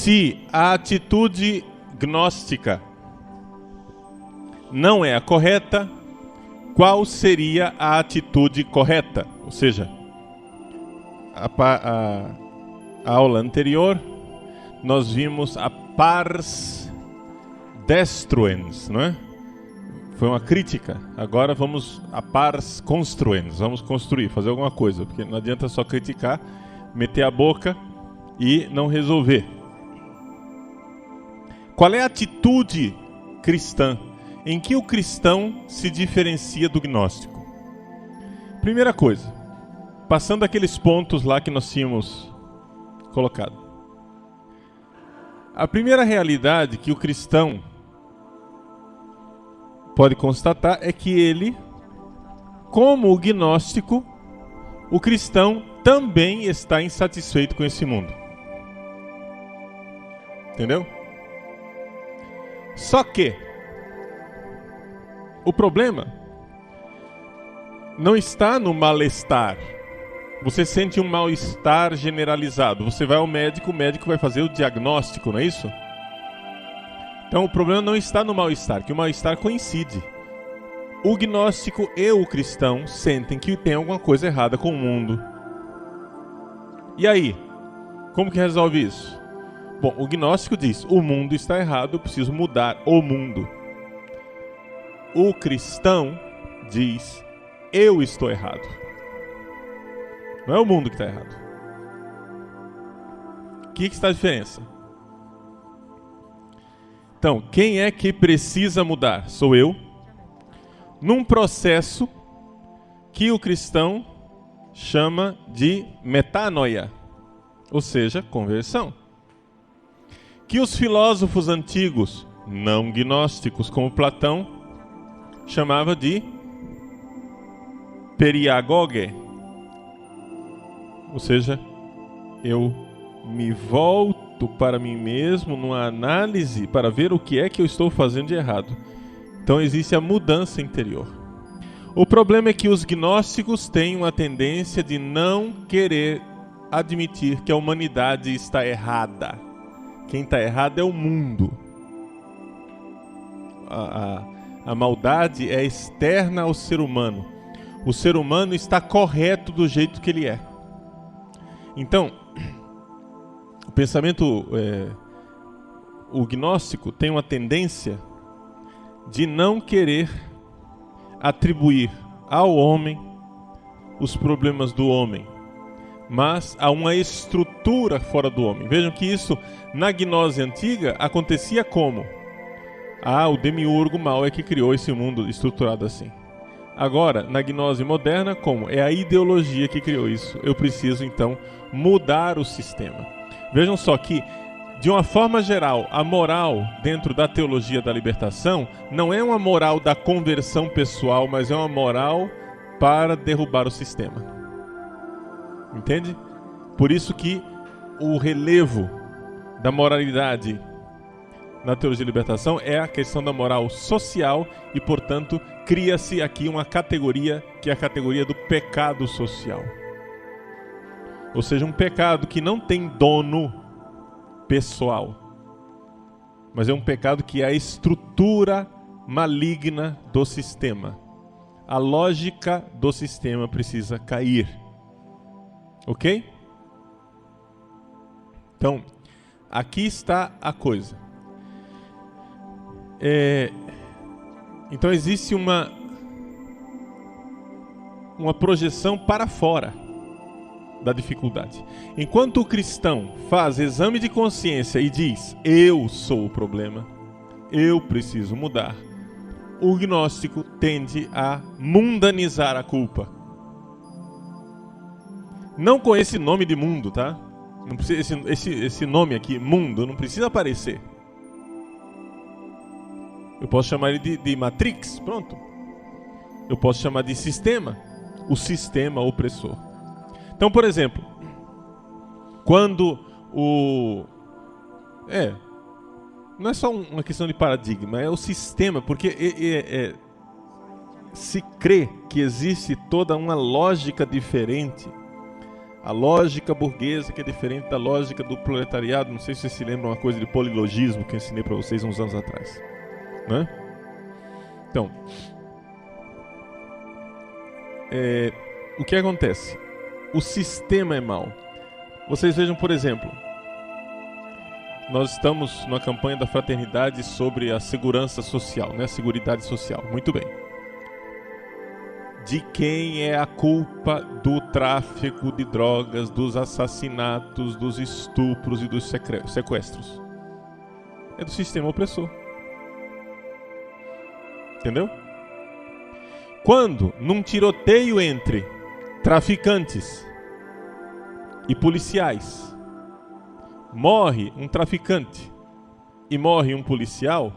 Se a atitude gnóstica não é a correta, qual seria a atitude correta? Ou seja, a aula anterior nós vimos a pars destruens, não é? Foi uma crítica. Agora vamos a pars construens. Vamos construir, fazer alguma coisa, porque não adianta só criticar, meter a boca e não resolver. Qual é a atitude cristã? Em que o cristão se diferencia do gnóstico? Primeira coisa, passando aqueles pontos lá que nós tínhamos colocado. A primeira realidade que o cristão pode constatar é que ele, como o gnóstico, o cristão também está insatisfeito com esse mundo. Entendeu? Só que o problema não está no mal-estar. Você sente um mal-estar generalizado. Você vai ao médico, o médico vai fazer o diagnóstico, não é isso? Então o problema não está no mal-estar, que o mal-estar coincide. O gnóstico e o cristão sentem que tem alguma coisa errada com o mundo. E aí? Como que resolve isso? Bom, o gnóstico diz, o mundo está errado, eu preciso mudar o mundo. O cristão diz, eu estou errado. Não é o mundo que está errado. O que está a diferença? Então, quem é que precisa mudar? Sou eu. Num processo que o cristão chama de metanoia, ou seja, conversão. Que os filósofos antigos, não gnósticos como Platão, chamava de periagoge. Ou seja, eu me volto para mim mesmo numa análise para ver o que é que eu estou fazendo de errado. Então existe a mudança interior. O problema é que os gnósticos têm uma tendência de não querer admitir que a humanidade está errada. Quem está errado é o mundo. A maldade é externa ao ser humano. O ser humano está correto do jeito que ele é. Então, o pensamento, o gnóstico tem uma tendência de não querer atribuir ao homem os problemas do homem, mas a uma estrutura fora do homem. Vejam que isso, na gnose antiga, acontecia como? O demiurgo mau é que criou esse mundo estruturado assim. Agora, na gnose moderna, como? É a ideologia que criou isso. Eu preciso, então, mudar o sistema. Vejam só que, de uma forma geral, a moral dentro da teologia da libertação não é uma moral da conversão pessoal, mas é uma moral para derrubar o sistema. Entende? Por isso que o relevo da moralidade na teologia da libertação é a questão da moral social e, portanto, cria-se aqui uma categoria que é a categoria do pecado social. Ou seja, um pecado que não tem dono pessoal, mas é um pecado que é a estrutura maligna do sistema. A lógica do sistema precisa cair. Ok? Então, aqui está a coisa. Então existe uma projeção para fora da dificuldade. Enquanto o cristão faz exame de consciência e diz, eu sou o problema, eu preciso mudar, o gnóstico tende a mundanizar a culpa. Não com esse nome de mundo, tá? Não precisa, esse nome aqui, mundo, não precisa aparecer. Eu posso chamar ele de Matrix, pronto. Eu posso chamar de sistema, o sistema opressor. Então, por exemplo, quando não é só uma questão de paradigma, é o sistema, porque se crê que existe toda uma lógica diferente A lógica burguesa, que é diferente da lógica do proletariado. Não sei se vocês se lembram uma coisa de polilogismo que eu ensinei para vocês uns anos atrás, né? Então, o que acontece? O sistema é mau. Vocês vejam, por exemplo, nós estamos numa campanha da fraternidade sobre a segurança social, né? A seguridade social. Muito bem. De quem é a culpa do tráfico de drogas, dos assassinatos, dos estupros e dos sequestros? É do sistema opressor. Entendeu? Quando, num tiroteio entre traficantes e policiais, morre um traficante e morre um policial,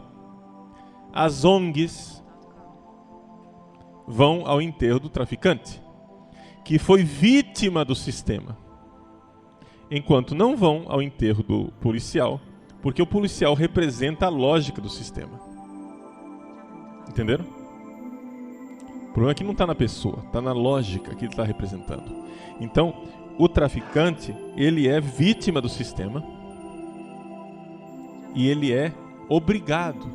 as ONGs vão ao enterro do traficante, que foi vítima do sistema, enquanto não vão ao enterro do policial, porque o policial representa a lógica do sistema. Entenderam? O problema é que não está na pessoa, está na lógica que ele está representando. Então, o traficante, ele é vítima do sistema e ele é obrigado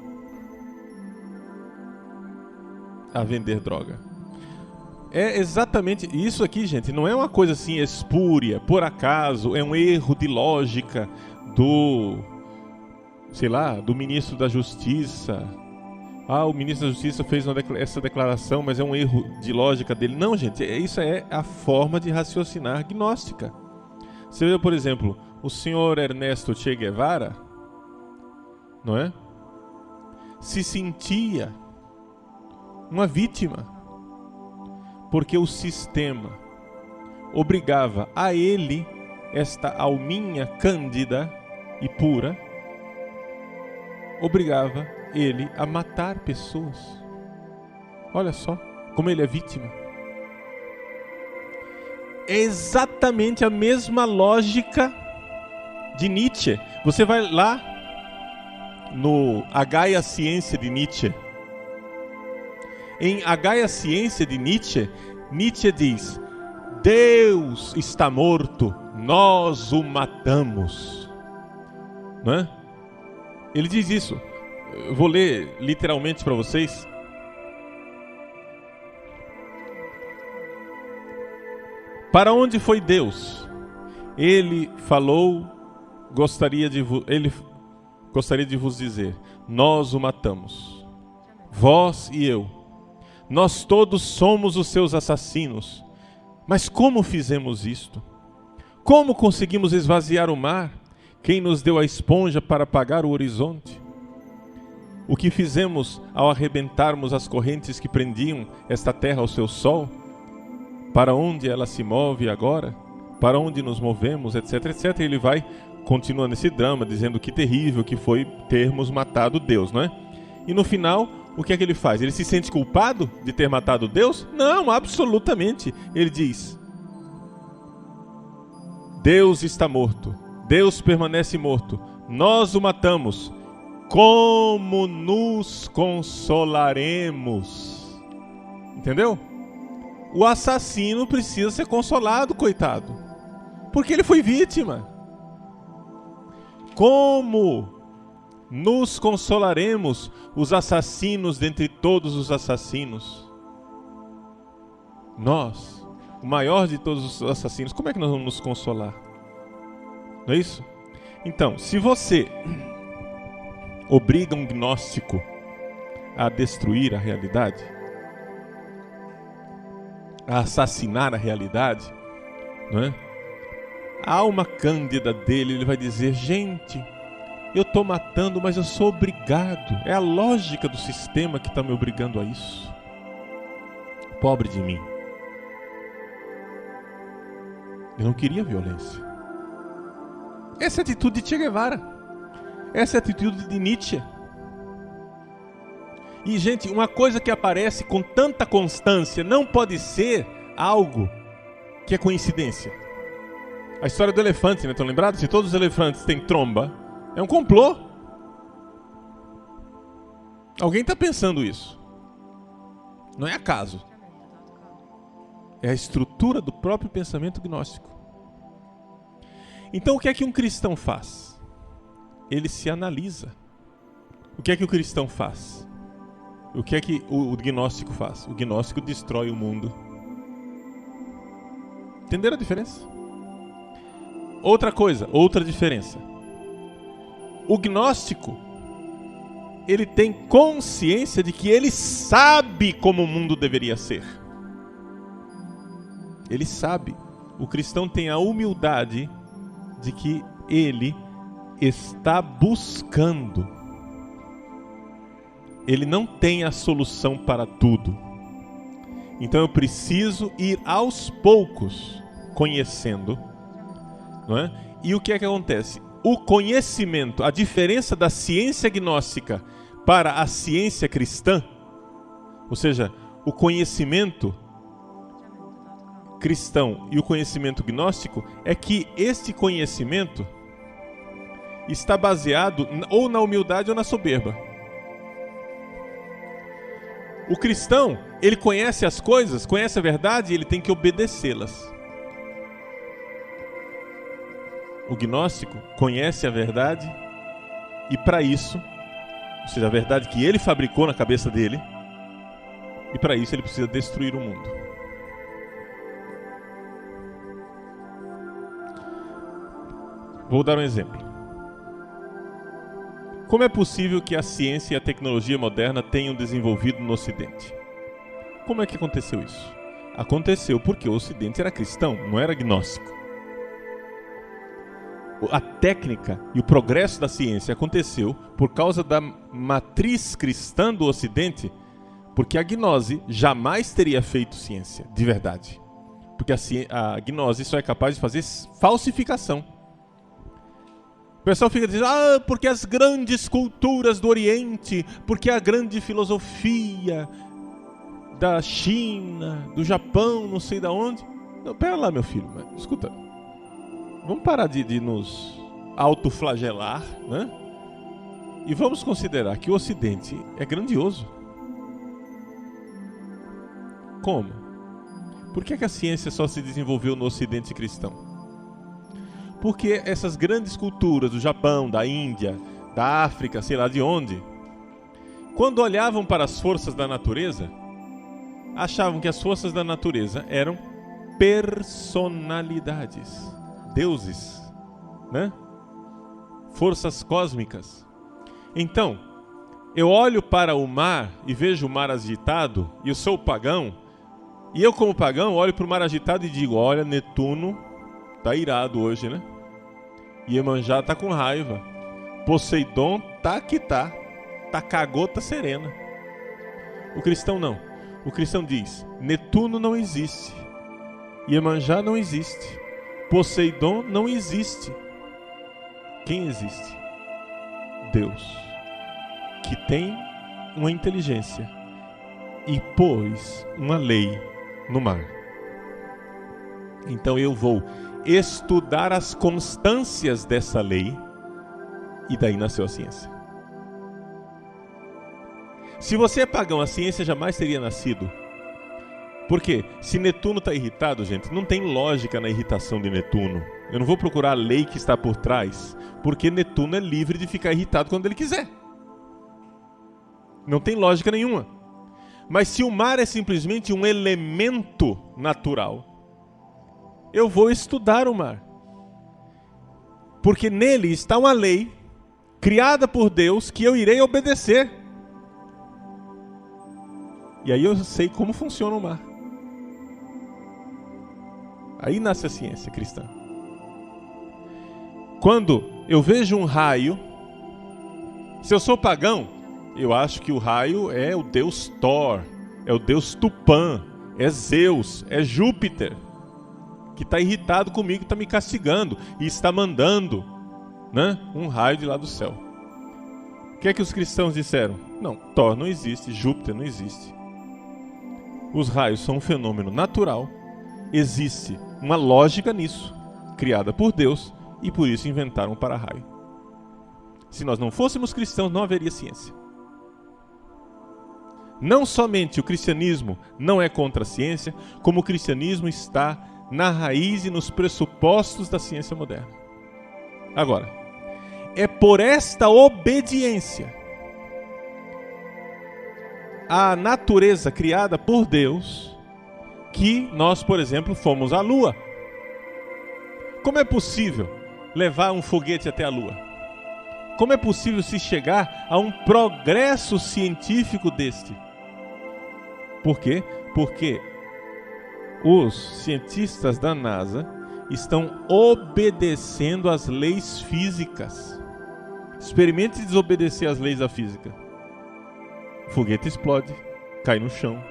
a vender droga. É exatamente isso aqui, gente. Não é uma coisa assim espúria, por acaso, é um erro de lógica do, sei lá, do ministro da Justiça. O ministro da Justiça fez essa declaração, mas é um erro de lógica dele. Não, gente, isso é a forma de raciocinar gnóstica. Você vê, por exemplo, o senhor Ernesto Che Guevara, não é? Se sentia uma vítima, porque o sistema obrigava a ele, esta alminha cândida e pura, obrigava ele a matar pessoas. Olha só como ele é vítima. É exatamente a mesma lógica de Nietzsche. Você vai lá no A Gaia Ciência de Nietzsche. Em A Gaia Ciência de Nietzsche, Nietzsche diz: Deus está morto, nós o matamos. Não é? Ele diz isso. Eu vou ler literalmente para vocês. Para onde foi Deus? Ele falou, ele gostaria de vos dizer: nós o matamos, vós e eu. Nós todos somos os seus assassinos. Mas como fizemos isto? Como conseguimos esvaziar o mar? Quem nos deu a esponja para apagar o horizonte? O que fizemos ao arrebentarmos as correntes que prendiam esta terra ao seu sol? Para onde ela se move agora? Para onde nos movemos, etc, etc. E ele vai continuando esse drama, dizendo que terrível que foi termos matado Deus, não é? E no final, o que é que ele faz? Ele se sente culpado de ter matado Deus? Não, absolutamente. Ele diz: Deus está morto. Deus permanece morto. Nós o matamos. Como nos consolaremos? Entendeu? O assassino precisa ser consolado, coitado, porque ele foi vítima. Como nos consolaremos os assassinos dentre todos os assassinos? Nós, o maior de todos os assassinos, como é que nós vamos nos consolar? Não é isso? Então, se você obriga um gnóstico a destruir a realidade, a assassinar a realidade, não é? A alma cândida dele, ele vai dizer: gente, eu estou matando, mas eu sou obrigado. É a lógica do sistema que está me obrigando a isso. Pobre de mim. Eu não queria violência. Essa é a atitude de Che Guevara. Essa é a atitude de Nietzsche. E, gente, uma coisa que aparece com tanta constância não pode ser algo que é coincidência. A história do elefante, né? Estão lembrados? Se todos os elefantes têm tromba, é um complô. Alguém está pensando isso. Não é acaso. É a estrutura do próprio pensamento gnóstico. Então o que é que um cristão faz? Ele se analisa. O que é que o cristão faz? O que é que o gnóstico faz? O gnóstico destrói o mundo. Entenderam a diferença? Outra coisa, outra diferença. O gnóstico, ele tem consciência de que ele sabe como o mundo deveria ser. Ele sabe. O cristão tem a humildade de que ele está buscando. Ele não tem a solução para tudo. Então eu preciso ir aos poucos conhecendo, não é? E o que é que acontece? O conhecimento, a diferença da ciência gnóstica para a ciência cristã, ou seja, o conhecimento cristão e o conhecimento gnóstico, é que este conhecimento está baseado ou na humildade ou na soberba. O cristão, ele conhece as coisas, conhece a verdade e ele tem que obedecê-las. O gnóstico conhece a verdade e para isso, ou seja, a verdade que ele fabricou na cabeça dele, e para isso ele precisa destruir o mundo. Vou dar um exemplo. Como é possível que a ciência e a tecnologia moderna tenham desenvolvido no Ocidente? Como é que aconteceu isso? Aconteceu porque o Ocidente era cristão, não era gnóstico. A técnica e o progresso da ciência aconteceu por causa da matriz cristã do Ocidente, porque a gnose jamais teria feito ciência, de verdade. Porque a gnose só é capaz de fazer falsificação. O pessoal fica dizendo, porque as grandes culturas do Oriente, porque a grande filosofia da China, do Japão, não sei de onde. Não, pera lá, meu filho, mas, escuta, vamos parar de nos autoflagelar, né? E vamos considerar que o Ocidente é grandioso. Como? Por que a ciência só se desenvolveu no Ocidente cristão? Porque essas grandes culturas do Japão, da Índia, da África, sei lá de onde, quando olhavam para as forças da natureza, achavam que as forças da natureza eram personalidades, deuses, né? Forças cósmicas. Então, eu olho para o mar e vejo o mar agitado, e eu sou pagão, e eu como pagão olho para o mar agitado e digo, olha, Netuno tá irado hoje, né? Iemanjá tá com raiva. Poseidon tá que tá cagota serena. O cristão não. O cristão diz, Netuno não existe, Iemanjá não existe, Poseidon não existe. Quem existe? Deus, que tem uma inteligência e pôs uma lei no mar. Então eu vou estudar as constâncias dessa lei e daí nasceu a ciência. Se você é pagão, a ciência jamais teria nascido. Por quê? Se Netuno está irritado, gente, não tem lógica na irritação de Netuno. Eu não vou procurar a lei que está por trás, porque Netuno é livre de ficar irritado quando ele quiser. Não tem lógica nenhuma. Mas se o mar é simplesmente um elemento natural, eu vou estudar o mar. Porque nele está uma lei criada por Deus que eu irei obedecer. E aí eu sei como funciona o mar. Aí nasce a ciência cristã. Quando eu vejo um raio, se eu sou pagão, eu acho que o raio é o deus Thor, é o deus Tupã, é Zeus, é Júpiter, que está irritado comigo, está me castigando e está mandando, né, um raio de lá do céu. O que é que os cristãos disseram? Não, Thor não existe, Júpiter não existe. Os raios são um fenômeno natural, existe uma lógica nisso, criada por Deus, e por isso inventaram um para-raio. Se nós não fôssemos cristãos, não haveria ciência. Não somente o cristianismo não é contra a ciência, como o cristianismo está na raiz e nos pressupostos da ciência moderna. Agora, é por esta obediência à natureza criada por Deus que nós, por exemplo, fomos à Lua. Como é possível levar um foguete até a Lua? Como é possível se chegar a um progresso científico deste? Por quê? Porque os cientistas da NASA estão obedecendo às leis físicas. Experimente desobedecer às leis da física. O foguete explode, cai no chão,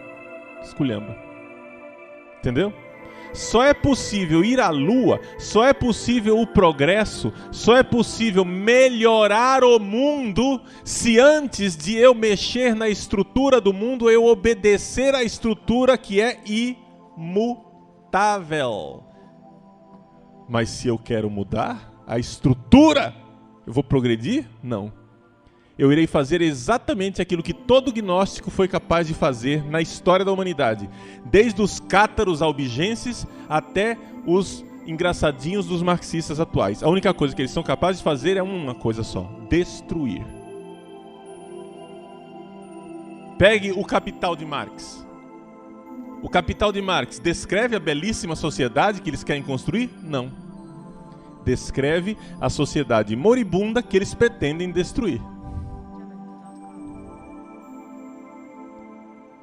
esculhamba. Entendeu? Só é possível ir à Lua, só é possível o progresso, só é possível melhorar o mundo se antes de eu mexer na estrutura do mundo, eu obedecer à estrutura que é imutável. Mas se eu quero mudar a estrutura, eu vou progredir? Não. Eu irei fazer exatamente aquilo que todo gnóstico foi capaz de fazer na história da humanidade. Desde os cátaros albigenses até os engraçadinhos dos marxistas atuais. A única coisa que eles são capazes de fazer é uma coisa só: destruir. Pegue o Capital de Marx. O Capital de Marx descreve a belíssima sociedade que eles querem construir? Não. Descreve a sociedade moribunda que eles pretendem destruir.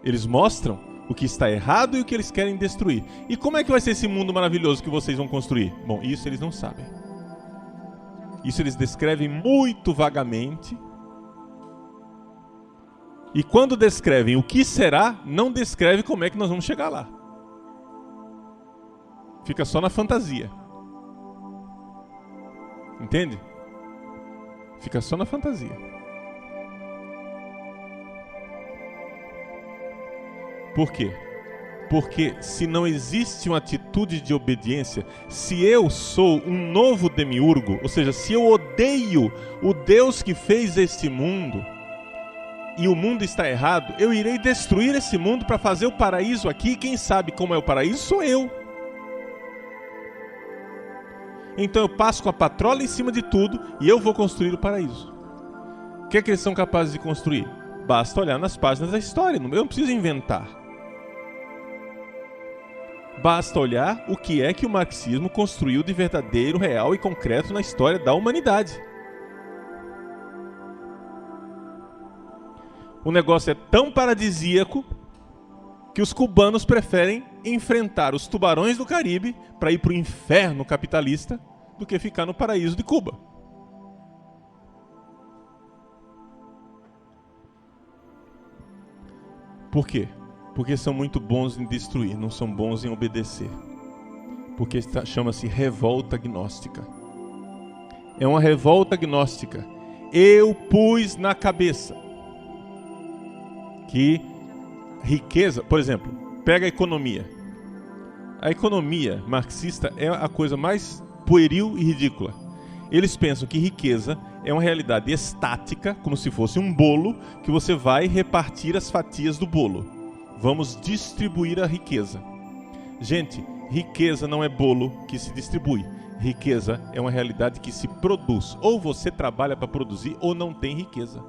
Eles mostram o que está errado e o que eles querem destruir. E como é que vai ser esse mundo maravilhoso que vocês vão construir? Bom, isso eles não sabem. Isso eles descrevem muito vagamente. E quando descrevem o que será, não descreve como é que nós vamos chegar lá. Fica só na fantasia. Entende? Fica só na fantasia. Por quê? Porque se não existe uma atitude de obediência, se eu sou um novo demiurgo, ou seja, se eu odeio o Deus que fez este mundo, e o mundo está errado, eu irei destruir esse mundo para fazer o paraíso aqui. Quem sabe como é o paraíso sou eu. Então eu passo com a patrola em cima de tudo e eu vou construir o paraíso. O que é que eles são capazes de construir? Basta olhar nas páginas da história, eu não preciso inventar. Basta olhar o que é que o marxismo construiu de verdadeiro, real e concreto na história da humanidade. O negócio é tão paradisíaco que os cubanos preferem enfrentar os tubarões do Caribe para ir para o inferno capitalista do que ficar no paraíso de Cuba. Por quê? Porque são muito bons em destruir, não são bons em obedecer. Porque chama-se revolta gnóstica. É uma revolta gnóstica. Eu pus na cabeça que riqueza, por exemplo, pega a economia. A economia marxista é a coisa mais pueril e ridícula. Eles pensam que riqueza é uma realidade estática, como se fosse um bolo, que você vai repartir as fatias do bolo. Vamos distribuir a riqueza. Gente, riqueza não é bolo que se distribui. Riqueza é uma realidade que se produz. Ou você trabalha para produzir ou não tem riqueza.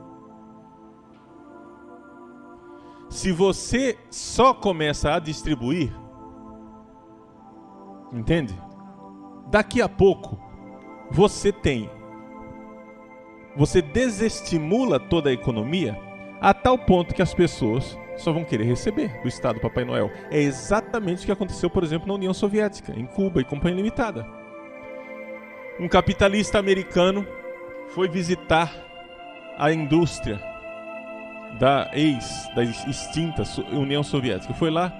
Se você só começa a distribuir, entende? Daqui a pouco, você desestimula toda a economia a tal ponto que as pessoas só vão querer receber do Estado Papai Noel. É exatamente o que aconteceu, por exemplo, na União Soviética, em Cuba e Companhia Limitada. Um capitalista americano foi visitar a indústria da extinta União Soviética. Foi lá,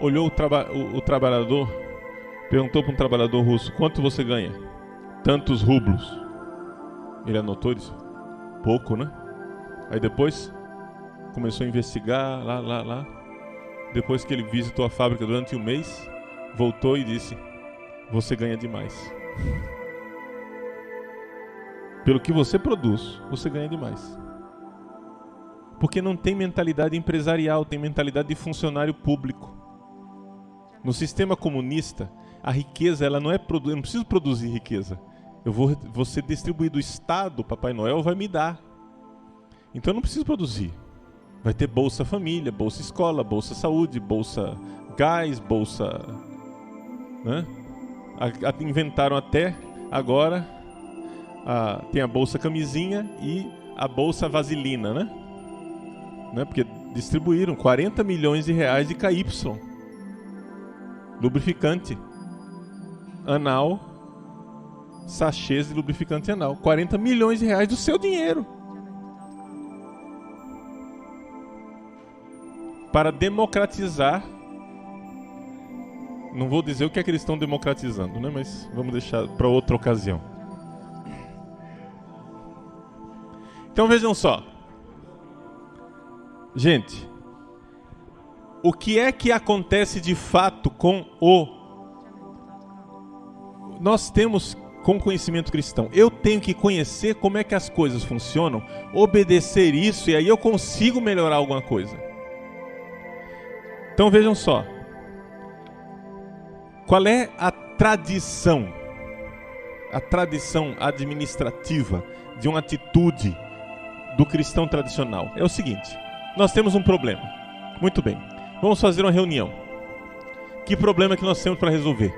olhou o trabalhador, perguntou para um trabalhador russo: quanto você ganha? Tantos rublos. Ele anotou isso. Pouco, né? Aí depois começou a investigar, lá. Depois que ele visitou a fábrica durante um mês, voltou e disse: você ganha demais. Pelo que você produz, você ganha demais. Porque não tem mentalidade empresarial, tem mentalidade de funcionário público. No sistema comunista, a riqueza, ela não é eu não preciso produzir riqueza. vou ser distribuído do Estado, Papai Noel vai me dar. Então eu não preciso produzir. Vai ter Bolsa Família, Bolsa Escola, Bolsa Saúde, Bolsa Gás, Bolsa... né? Inventaram até agora, tem a Bolsa Camisinha e a Bolsa Vaselina, né? Porque distribuíram 40 milhões de reais de KY. Lubrificante anal, sachês de lubrificante anal. 40 milhões de reais do seu dinheiro. Para democratizar. Não vou dizer o que é que eles estão democratizando, né? Mas vamos deixar para outra ocasião. Então vejam só. Gente, o que é que acontece de fato com Nós temos, com conhecimento cristão, eu tenho que conhecer como é que as coisas funcionam, obedecer isso, e aí eu consigo melhorar alguma coisa. Então vejam só. Qual é a tradição administrativa de uma atitude do cristão tradicional? É o seguinte: nós temos um problema. Muito bem, vamos fazer uma reunião. Que problema que nós temos para resolver?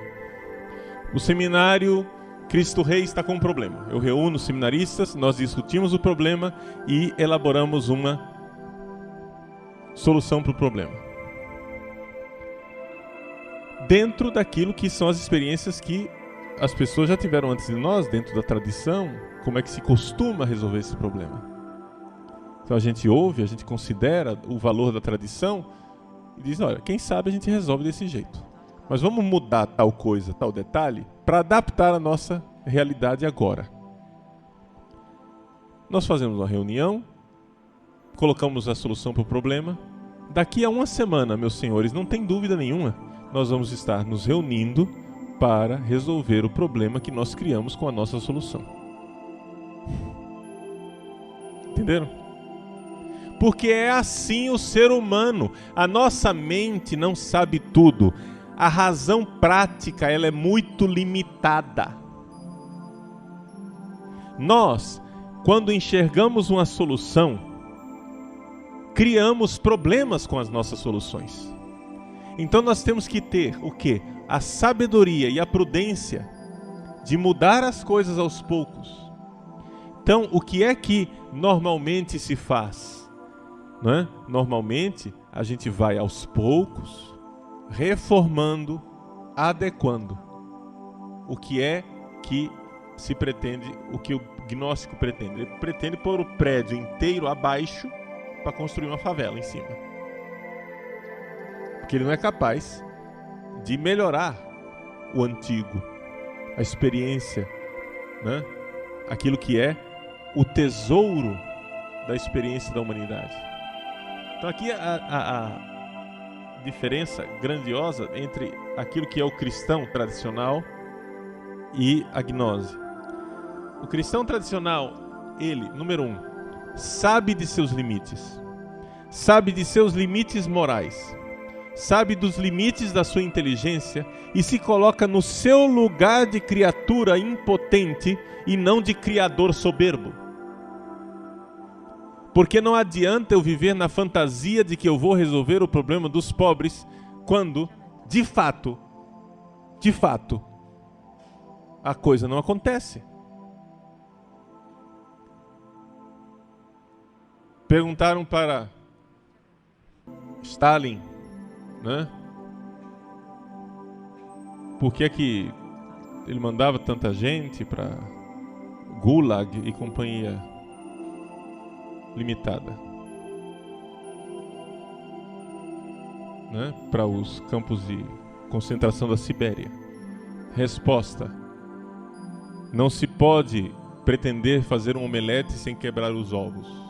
O seminário Cristo Rei está com um problema. Eu reúno os seminaristas, nós discutimos o problema e elaboramos uma solução para o problema. Dentro daquilo que são as experiências que as pessoas já tiveram antes de nós, dentro da tradição, como é que se costuma resolver esse problema. Então a gente ouve, a gente considera o valor da tradição e diz, olha, quem sabe a gente resolve desse jeito. Mas vamos mudar tal coisa, tal detalhe, para adaptar a nossa realidade agora. Nós fazemos uma reunião, colocamos a solução para o problema. Daqui a uma semana, meus senhores, não tem dúvida nenhuma, nós vamos estar nos reunindo para resolver o problema que nós criamos com a nossa solução. Entenderam? Porque é assim o ser humano. A nossa mente não sabe tudo. A razão prática, ela é muito limitada. Nós, quando enxergamos uma solução, criamos problemas com as nossas soluções. Então nós temos que ter o quê? A sabedoria e a prudência de mudar as coisas aos poucos. Então, o que é que normalmente se faz? Não é? Normalmente, a gente vai aos poucos, reformando, adequando. O que é que se pretende, o que o gnóstico pretende? Ele pretende pôr o prédio inteiro abaixo para construir uma favela em cima. Porque ele não é capaz de melhorar o antigo, a experiência, né? Aquilo que é o tesouro da experiência da humanidade. Então aqui a diferença grandiosa entre aquilo que é o cristão tradicional e a gnose. O cristão tradicional, ele, número 1, sabe de seus limites, sabe de seus limites morais, sabe dos limites da sua inteligência e se coloca no seu lugar de criatura impotente e não de criador soberbo. Porque não adianta eu viver na fantasia de que eu vou resolver o problema dos pobres quando, de fato, a coisa não acontece. Perguntaram para Stalin, né? Por que é que ele mandava tanta gente para Gulag e companhia limitada, né? Para os campos de concentração da Sibéria? Resposta: não se pode pretender fazer um omelete sem quebrar os ovos.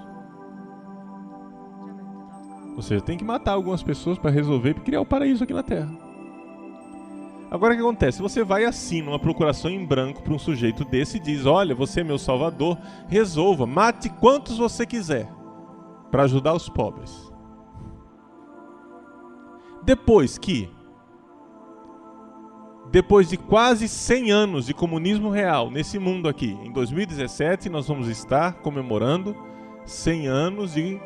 Ou seja, tem que matar algumas pessoas para resolver e criar o paraíso aqui na Terra. Agora o que acontece? Você vai assim numa procuração em branco para um sujeito desse e diz, olha, você é meu salvador, resolva, mate quantos você quiser para ajudar os pobres. depois de quase 100 anos de comunismo real nesse mundo aqui, em 2017 nós vamos estar comemorando 100 anos de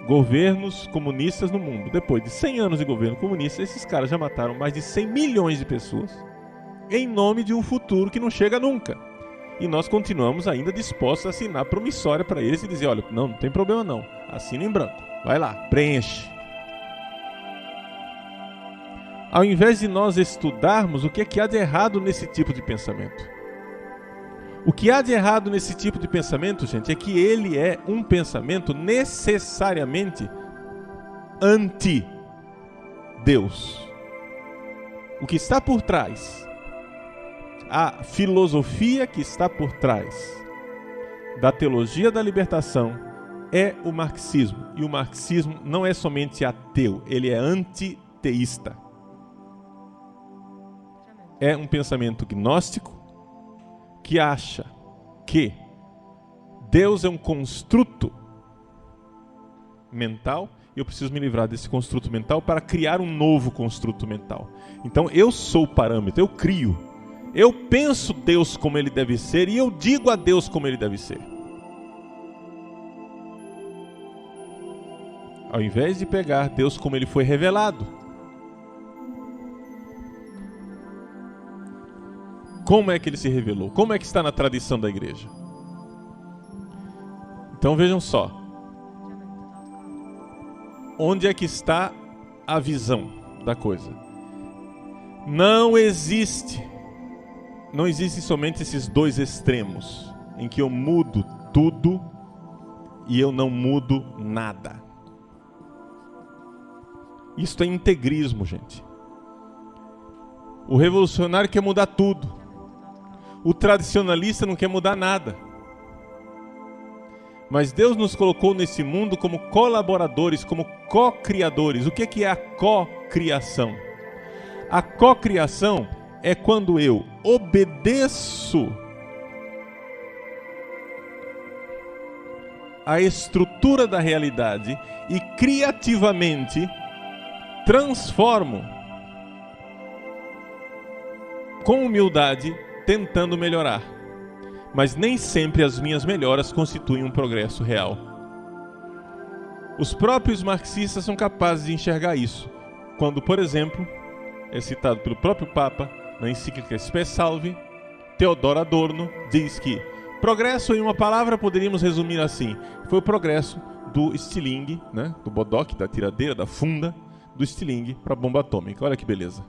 governos comunistas no mundo. Depois de 100 anos de governo comunista, esses caras já mataram mais de 100 milhões de pessoas em nome de um futuro que não chega nunca. E nós continuamos ainda dispostos a assinar promissória para eles e dizer, olha, não tem problema não, assina em branco, vai lá, preenche. Ao invés de nós estudarmos o que é que há de errado nesse tipo de pensamento. O que há de errado nesse tipo de pensamento, gente, é que ele é um pensamento necessariamente anti-Deus. O que está por trás, a filosofia que está por trás da teologia da libertação é o marxismo. E o marxismo não é somente ateu, ele é antiteísta. É um pensamento gnóstico que acha que Deus é um construto mental e eu preciso me livrar desse construto mental para criar um novo construto mental. Então eu sou o parâmetro, eu crio. Eu penso Deus como ele deve ser e eu digo a Deus como ele deve ser. Ao invés de pegar Deus como ele foi revelado. Como é que ele se revelou? Como é que está na tradição da igreja? Então vejam só. Onde é que está a visão da coisa? Não existem somente esses dois extremos, em que eu mudo tudo e eu não mudo nada. Isto é integrismo, gente. O revolucionário quer mudar tudo. O tradicionalista não quer mudar nada. Mas Deus nos colocou nesse mundo como colaboradores, como co-criadores. O que é a co-criação? A co-criação é quando eu obedeço a estrutura da realidade e criativamente transformo com humildade, tentando melhorar. Mas nem sempre as minhas melhoras constituem um progresso real. Os próprios marxistas são capazes de enxergar isso, quando, por exemplo, é citado pelo próprio Papa, na encíclica Spe Salvi, Theodor Adorno diz que progresso, em uma palavra, poderíamos resumir assim: foi o progresso do estilingue, né, do bodoque, da tiradeira, da funda, do estilingue para a bomba atômica. Olha que beleza.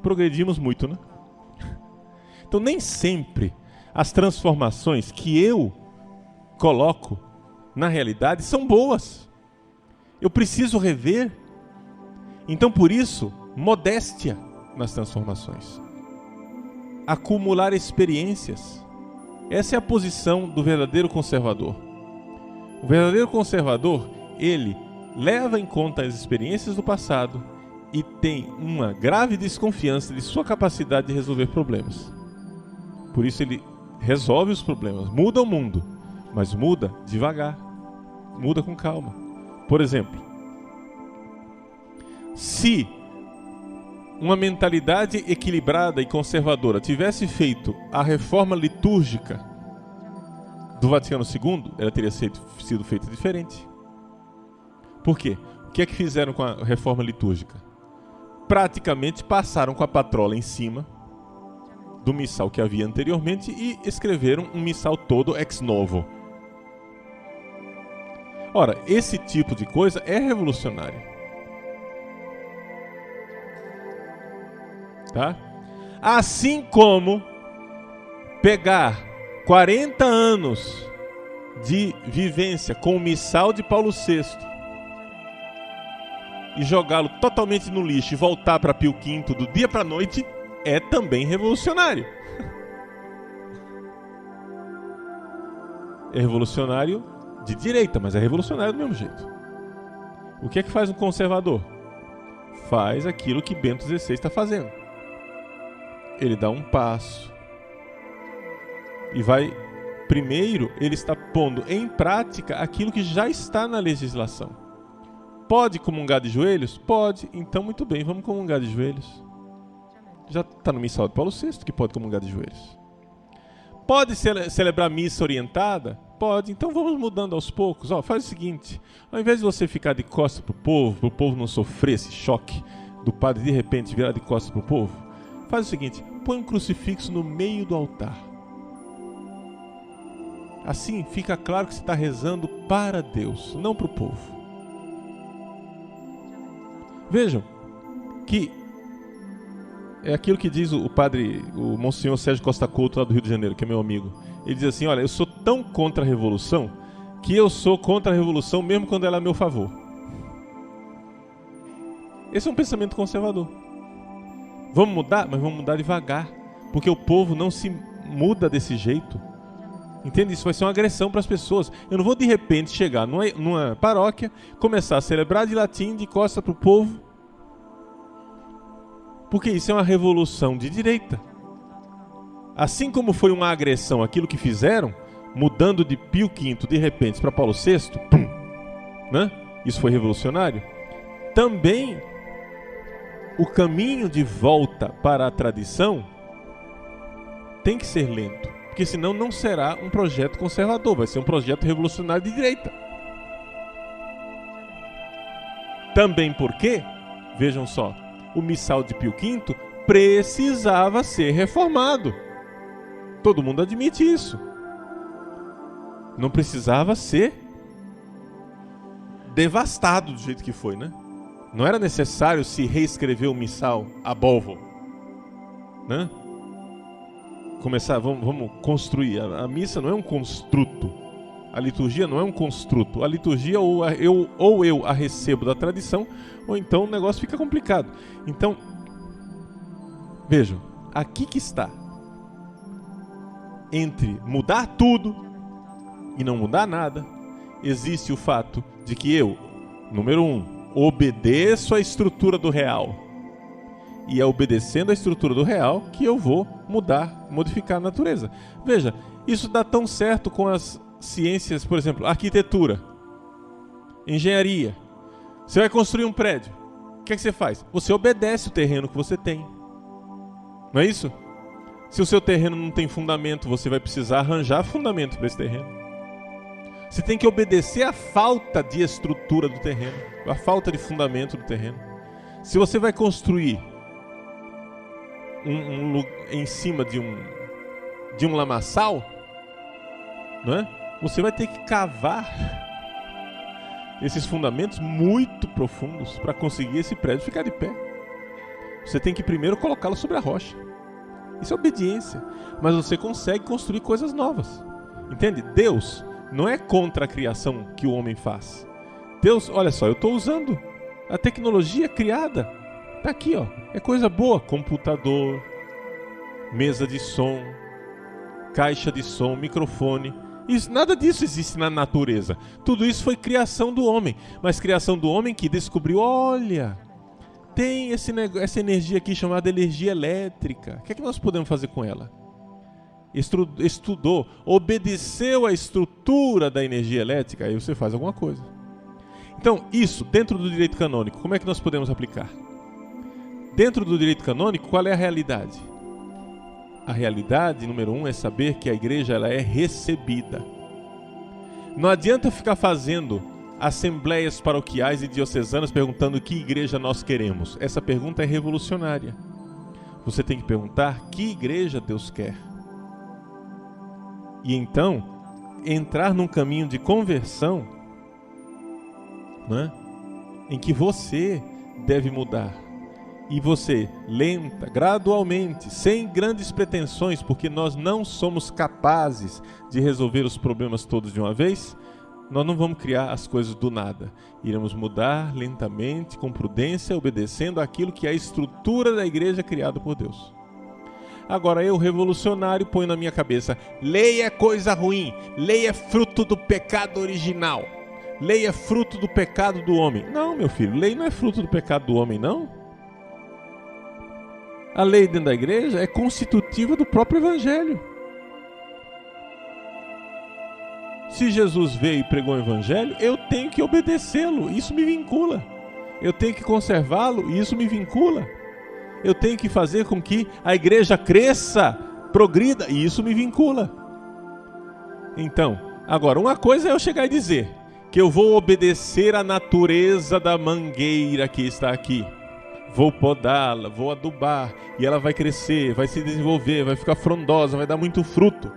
Progredimos muito, né? Então nem sempre as transformações que eu coloco na realidade são boas. Eu preciso rever. Então por isso, modéstia nas transformações. Acumular experiências. Essa é a posição do verdadeiro conservador. O verdadeiro conservador, ele leva em conta as experiências do passado e tem uma grave desconfiança de sua capacidade de resolver problemas. Por isso ele resolve os problemas, muda o mundo, mas muda devagar, muda com calma. Por exemplo, se uma mentalidade equilibrada e conservadora tivesse feito a reforma litúrgica do Vaticano II, ela teria sido feita diferente. Por quê? O que é que fizeram com a reforma litúrgica? Praticamente passaram com a patrola em cima do missal que havia anteriormente e escreveram um missal todo ex novo. Ora, esse tipo de coisa é revolucionário. Tá? Assim como pegar 40 anos de vivência com o missal de Paulo VI e jogá-lo totalmente no lixo e voltar para Pio V do dia para a noite é também revolucionário. É revolucionário de direita, mas é revolucionário do mesmo jeito. O que é que faz um conservador? Faz aquilo que Bento XVI está fazendo. Ele dá um passo e vai... Primeiro, ele está pondo em prática aquilo que já está na legislação. Pode comungar de joelhos? Pode. Então, muito bem, vamos comungar de joelhos. já está no missal de Paulo VI, que pode comungar de joelhos. Pode celebrar missa orientada? Pode. Então vamos mudando aos poucos. Faz o seguinte, ao invés de você ficar de costas para o povo não sofrer esse choque do padre de repente virar de costas para o povo, faz o seguinte, põe um crucifixo no meio do altar. Assim fica claro que você está rezando para Deus, não para o povo. Vejam que é aquilo que diz o padre, o Monsenhor Sérgio Costa Couto, lá do Rio de Janeiro, que é meu amigo. Ele diz assim, olha, eu sou tão contra a revolução, que eu sou contra a revolução mesmo quando ela é a meu favor. Esse é um pensamento conservador. Vamos mudar? Mas vamos mudar devagar, porque o povo não se muda desse jeito. Entende? Isso vai ser uma agressão para as pessoas. Eu não vou de repente chegar numa paróquia, começar a celebrar de latim, de costa para o povo, porque isso é uma revolução de direita. Assim como foi uma agressão aquilo que fizeram, mudando de Pio V de repente para Paulo VI, pum, né? Isso foi revolucionário. Também o caminho de volta para a tradição tem que ser lento, porque senão não será um projeto conservador, vai ser um projeto revolucionário de direita. Também porque, vejam só, o missal de Pio V precisava ser reformado. Todo mundo admite isso. Não precisava ser devastado do jeito que foi, né? Não era necessário se reescrever o missal a Volvo, né? Começar, vamos construir. A missa não é um construto. A liturgia não é um construto. A liturgia ou eu a recebo da tradição, ou então o negócio fica complicado. Então, vejam, aqui que está. Entre mudar tudo e não mudar nada, existe o fato de que eu, número 1, obedeço à estrutura do real. E é obedecendo à estrutura do real que eu vou modificar a natureza. Veja, isso dá tão certo com as ciências, por exemplo, arquitetura, engenharia. Você vai construir um prédio. O que é que você faz? Você obedece o terreno que você tem. Não é isso? Se o seu terreno não tem fundamento, você vai precisar arranjar fundamento para esse terreno. Você tem que obedecer à falta de estrutura do terreno, à falta de fundamento do terreno. Se você vai construir em cima de um lamaçal, não é? Você vai ter que cavar esses fundamentos muito profundos para conseguir esse prédio ficar de pé. Você tem que primeiro colocá-lo sobre a rocha. Isso é obediência. Mas você consegue construir coisas novas. Entende? Deus não é contra a criação que o homem faz. Deus, olha só, eu estou usando a tecnologia criada. Está aqui, ó. É coisa boa. Computador, mesa de som, caixa de som, microfone. Nada disso existe na natureza. Tudo isso foi criação do homem. Mas criação do homem que descobriu, olha, tem essa energia aqui chamada energia elétrica. O que é que nós podemos fazer com ela? Estudou, obedeceu à estrutura da energia elétrica, aí você faz alguma coisa. Então, isso, dentro do direito canônico, como é que nós podemos aplicar? Dentro do direito canônico, qual é a realidade? A realidade, número 1, é saber que a igreja ela é recebida. Não adianta ficar fazendo assembleias paroquiais e diocesanas perguntando que igreja nós queremos. Essa pergunta é revolucionária. Você tem que perguntar que igreja Deus quer. E então, entrar num caminho de conversão, né, em que você deve mudar. E você, lenta, gradualmente, sem grandes pretensões, porque nós não somos capazes de resolver os problemas todos de uma vez, nós não vamos criar as coisas do nada. Iremos mudar lentamente, com prudência, obedecendo àquilo que é a estrutura da igreja criada por Deus. Agora eu, revolucionário, ponho na minha cabeça, lei é coisa ruim, lei é fruto do pecado original, lei é fruto do pecado do homem. Não, meu filho, lei não é fruto do pecado do homem, não. A lei dentro da igreja é constitutiva do próprio evangelho. Se Jesus veio e pregou o evangelho, eu tenho que obedecê-lo, isso me vincula. Eu tenho que conservá-lo e isso me vincula. Eu tenho que fazer com que a igreja cresça, progrida, e isso me vincula. Então, agora, uma coisa é eu chegar e dizer que eu vou obedecer à natureza da mangueira que está aqui. Vou podá-la, vou adubar, e ela vai crescer, vai se desenvolver, vai ficar frondosa, vai dar muito fruto.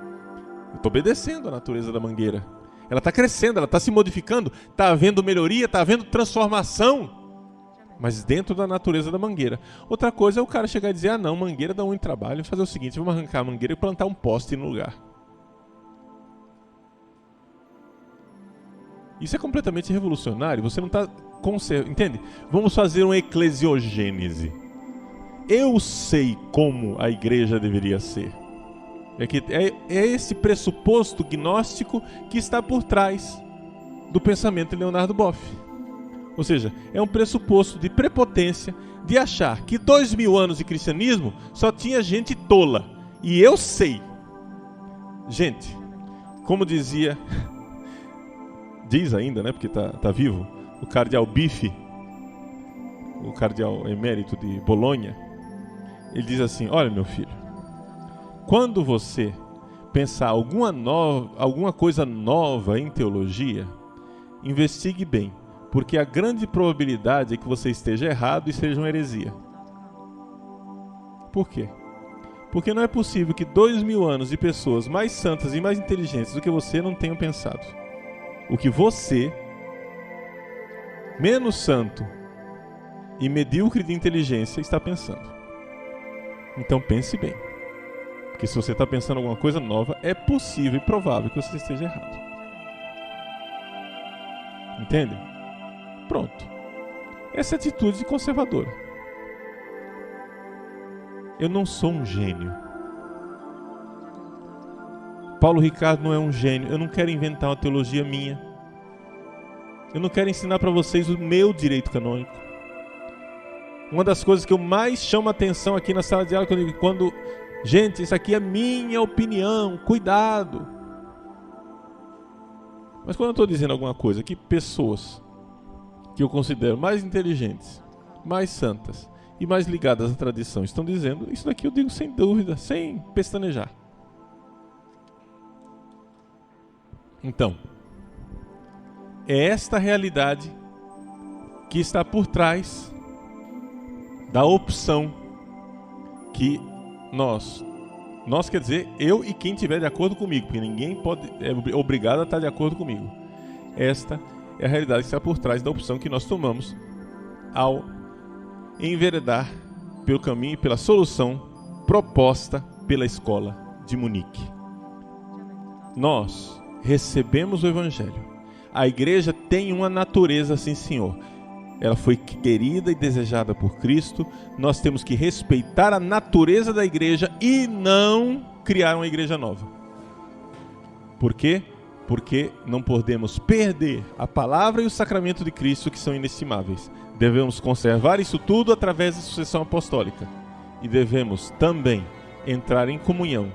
Eu estou obedecendo à natureza da mangueira. Ela está crescendo, ela está se modificando, está havendo melhoria, está havendo transformação, mas dentro da natureza da mangueira. Outra coisa é o cara chegar e dizer, não, mangueira dá muito trabalho, vou fazer o seguinte, vamos arrancar a mangueira e plantar um poste no lugar. Isso é completamente revolucionário, você não está... Entende? Vamos fazer uma eclesiogênese. Eu sei como a igreja deveria ser. É esse pressuposto gnóstico que está por trás do pensamento de Leonardo Boff. Ou seja, é um pressuposto de prepotência, de achar que 2000 anos de cristianismo só tinha gente tola. E eu sei. Gente, como dizia, diz ainda, né, porque tá vivo, o cardeal Bife, o cardeal emérito de Bolonha, ele diz assim, olha meu filho, quando você pensar alguma coisa nova em teologia, investigue bem, porque a grande probabilidade é que você esteja errado e seja uma heresia. Por quê? Porque não é possível que 2000 anos de pessoas mais santas e mais inteligentes do que você não tenham pensado. O que você, menos santo e medíocre de inteligência, está pensando. Então pense bem. Porque se você está pensando em alguma coisa nova, é possível e provável que você esteja errado. Entende? Pronto. Essa é a atitude conservadora. Eu não sou um gênio. Paulo Ricardo não é um gênio. Eu não quero inventar uma teologia minha. Eu não quero ensinar para vocês o meu direito canônico. Uma das coisas que eu mais chamo a atenção aqui na sala de aula, quando gente, isso aqui é minha opinião, cuidado. Mas quando eu estou dizendo alguma coisa que pessoas que eu considero mais inteligentes, mais santas e mais ligadas à tradição estão dizendo, isso daqui eu digo sem dúvida, sem pestanejar. Então, é esta realidade que está por trás da opção que nós quer dizer, eu e quem estiver de acordo comigo, porque ninguém é obrigado a estar de acordo comigo. Esta é a realidade que está por trás da opção que nós tomamos ao enveredar pelo caminho e pela solução proposta pela escola de Munique. Nós recebemos o Evangelho. A igreja tem uma natureza, sim senhor. Ela foi querida e desejada por Cristo. Nós temos que respeitar a natureza da igreja e não criar uma igreja nova. Por quê? Porque não podemos perder a palavra e o sacramento de Cristo, que são inestimáveis. Devemos conservar isso tudo através da sucessão apostólica. E devemos também entrar em comunhão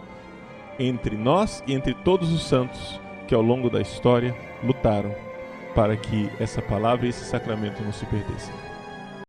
entre nós e entre todos os santos que ao longo da história lutaram para que essa palavra e esse sacramento não se perdessem.